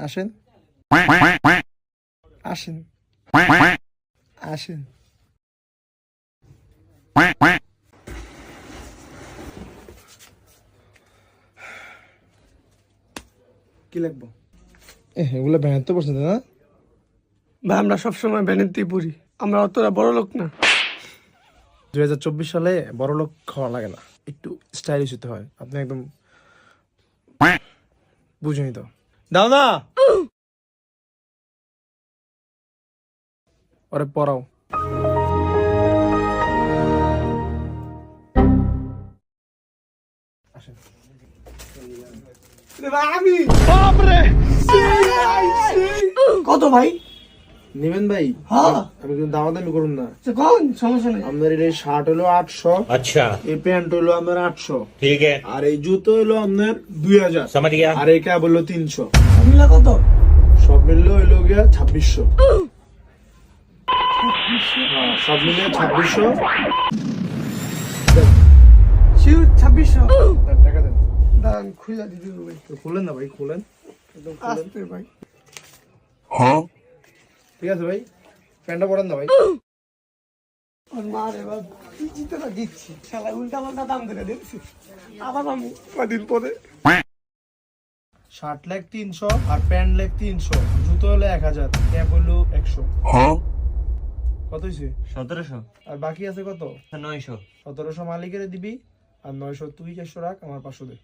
আসেন আসেন আসেন। কি লাগবো? এগুলো ভ্যান তো পড়ছে না? ভাই আমরা সবসময় ভ্যানেতেই পড়ি, আমরা অতটা বড় লোক না। 2024 সালে বড় লোক খাওয়া লাগে না, একটু স্টাইলিশ হতে হয়। আপনি একদম বুঝুনি তো। দাও না, ওরে পড়াও। আসেন। আমি কত ভাই নেবেন ভাই? হ্যাঁ আমি কিন্তু দামাদামি করুন না। কোন সমস্যা নেই। আপনার এই শার্ট হলো 800, अच्छा এই প্যান্ট হলো আপনার 800, ठीक है আর এই জুতো হলো আপনার 2000, समझ गया আর এই ক্যাব হলো 300। মিলা কত? সব মিললে হইলো গিয়া 2600। হ্যাঁ, সব মিলে 2600। শিউ 2600। দেন, টাকা দেন। দাঁড়ান খুলে দিতে হবে ভাই। তো খুলেন না ভাই, খুলেন একদম খুলেন। আসতে ভাই। ঠিক আছে ভাই, প্যান্টটা পরেন না ভাই। আর মা রে বাপ কি জিতটা দিচ্ছি, শালা উল্টা পাল্টা দাম ধরে দিচ্ছি। আবার আমি কদিন পরে শার্ট লেগ 300 আর প্যান্ট লেগ 300, জুতো হলো 1000, ক্যাপ হলো 100। কত হয়েছে? 1700 আর বাকি আছে কত? 900 1700 মালিকের দিবি, আর 900 তুই 400 রাখ, আমার 500 দে।